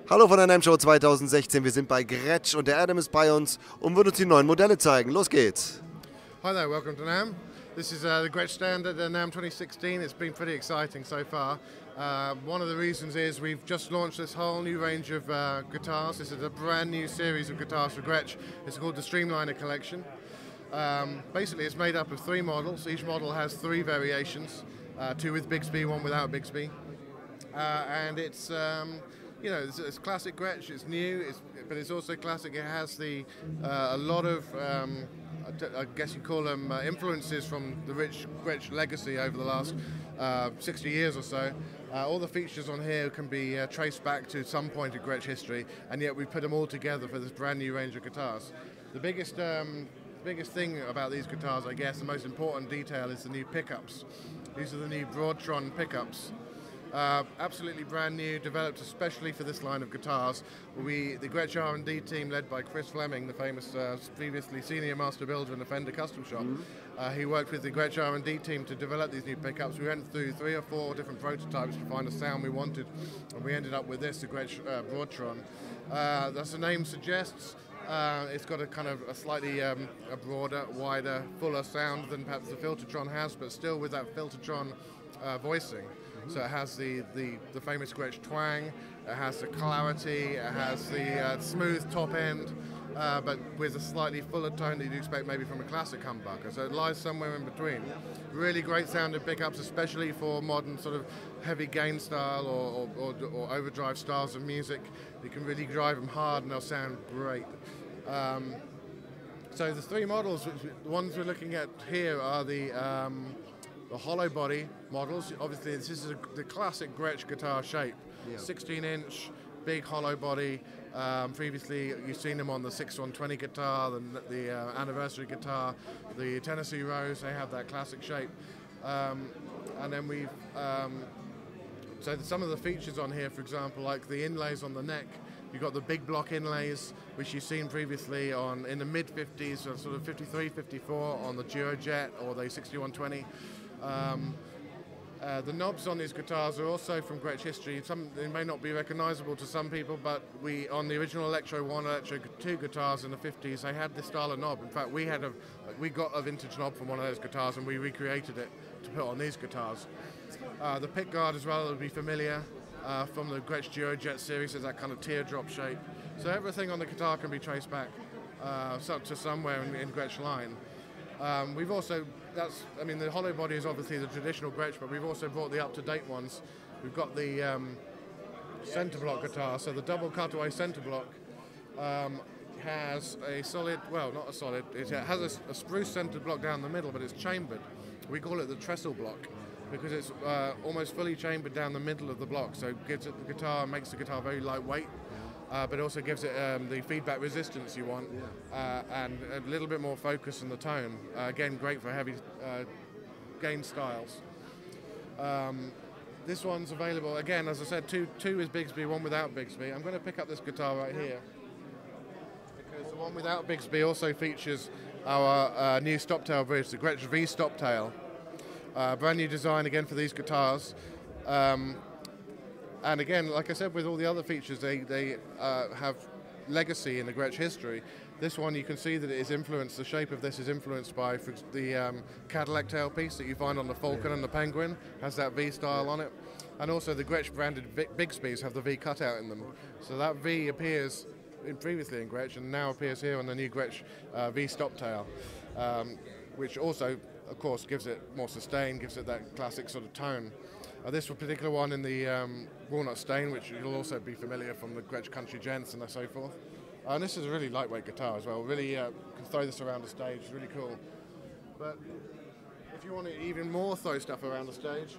Hallo von der NAMM Show 2016, wir sind bei Gretsch und der Adam ist bei uns und wird uns die neuen Modelle zeigen. Los geht's! Hi there, welcome to NAMM. This is the Gretsch stand at NAMM 2016. It's been pretty exciting so far. One of the reasons is we've just launched this whole new range of guitars. This is a brand new series of guitars for Gretsch. It's called the Streamliner collection. Basically it's made up of 3 models. Each model has 3 variations, 2 with Bigsby, 1 without Bigsby. And it's you know, it's classic Gretsch. It's new, but it's also classic. It has a lot of, I guess you call them influences from the rich Gretsch legacy over the last 60 years or so. All the features on here can be traced back to some point in Gretsch history, and yet we put them all together for this brand new range of guitars. The biggest thing about these guitars, I guess, the most important detail is the new pickups. These are the new Broadtron pickups. Absolutely brand new, developed especially for this line of guitars. The Gretsch R&D team, led by Chris Fleming, the famous previously senior master builder in the Fender Custom Shop, he worked with the Gretsch R&D team to develop these new pickups. We went through 3 or 4 different prototypes to find a sound we wanted, and we ended up with this, the Gretsch Broadtron. As the name suggests, it's got a kind of a slightly a broader, wider, fuller sound than perhaps the Filtertron has, but still with that Filtertron voicing. So it has the famous Gretsch twang, it has the clarity, it has the smooth top end, but with a slightly fuller tone that you'd expect maybe from a classic humbucker. So it lies somewhere in between. Really great sounding pickups, especially for modern sort of heavy gain style or overdrive styles of music. You can really drive them hard and they'll sound great. So the 3 models, the ones we're looking at here are the hollow body models. Obviously this is the classic Gretsch guitar shape. 16-inch, big hollow body. Previously you've seen them on the 6120 guitar, the anniversary guitar, the Tennessee Rose, they have that classic shape. And then we've, so some of the features on here, for example, like the inlays on the neck, you've got the big block inlays, which you've seen previously in the mid-50s, sort of 53, 54 on the Duojet or the 6120. The knobs on these guitars are also from Gretsch history. They may not be recognizable to some people, but on the original Electro 1, Electro 2 guitars in the 50s, they had this style of knob. In fact, we got a vintage knob from one of those guitars and we recreated it to put on these guitars. The pick guard as well would be familiar from the Gretsch Duojet series, is that kind of teardrop shape. So everything on the guitar can be traced back to somewhere in Gretsch line. We've also, the hollow body is obviously the traditional Gretsch, but we've also brought the up-to-date ones. We've got the center block guitar, so the double cutaway center block has a solid, well, not a solid, it has a spruce center block down the middle, but it's chambered. We call it the trestle block because it's almost fully chambered down the middle of the block, so it gives it makes the guitar very lightweight. But also gives it the feedback resistance you want, and a little bit more focus in the tone. Again, great for heavy gain styles. This one's available, again, as I said, two with Bigsby, 1 without Bigsby. I'm going to pick up this guitar right here, because the one without Bigsby also features our new stoptail bridge, the Gretsch V stoptail. Brand new design again for these guitars. And again, like I said, with all the other features, they have legacy in the Gretsch history. This one, you can see that it is influenced, the shape of this is influenced by the Cadillac tailpiece that you find on the Falcon and the Penguin, has that V style on it. And also the Gretsch branded Bigsbys have the V cutout in them. So that V appears previously in Gretsch and now appears here on the new Gretsch V stoptail, which also, of course, gives it more sustain, gives it that classic sort of tone. This particular one in the walnut stain, which you'll also be familiar from the Gretsch Country Gents and so forth. And this is a really lightweight guitar as well. Really can throw this around the stage. It's really cool. But if you want to even more throw stuff around the stage,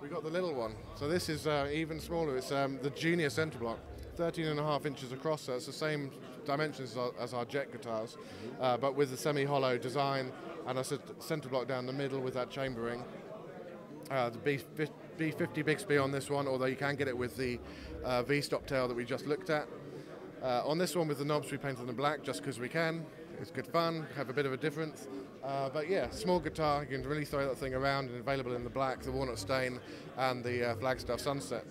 we've got the little one. So this is even smaller. It's the junior center block, 13.5 inches across. So it's the same dimensions as our Jet guitars, but with the semi-hollow design and a center block down the middle with that chambering. The B50 Bigsby on this one, although you can get it with the V stoptail that we just looked at. On this one with the knobs we painted them black just because we can. It's good fun, have a bit of a difference. But yeah, small guitar, you can really throw that thing around, and available in the black, the walnut stain and the Flagstaff Sunset.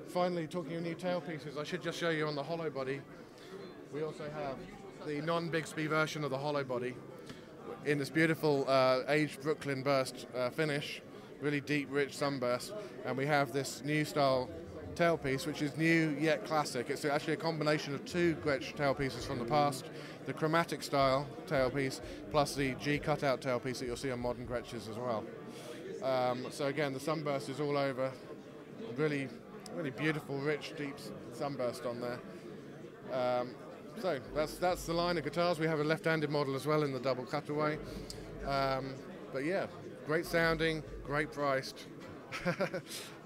Finally, talking of new tailpieces, I should just show you on the hollow body. We also have the non-Bigsby version of the hollow body in this beautiful aged Brooklyn burst finish, really deep, rich sunburst. And we have this new style tailpiece, which is new yet classic. It's actually a combination of two Gretsch tailpieces from the past, the chromatic style tailpiece plus the G cutout tailpiece that you'll see on modern Gretsch's as well. So again, the sunburst is all over, really beautiful, rich, deep sunburst on there. So that's the line of guitars. We have a left-handed model as well in the double cutaway. But yeah, great sounding, great priced,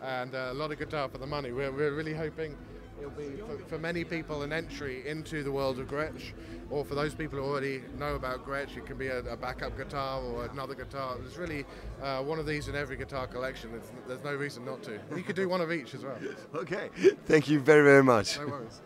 and a lot of guitar for the money. We're really hoping it'll be, for many people, an entry into the world of Gretsch, or for those people who already know about Gretsch, it can be a backup guitar or another guitar. There's really one of these in every guitar collection. There's no reason not to. You could do one of each as well. Okay, thank you very, very much. No worries.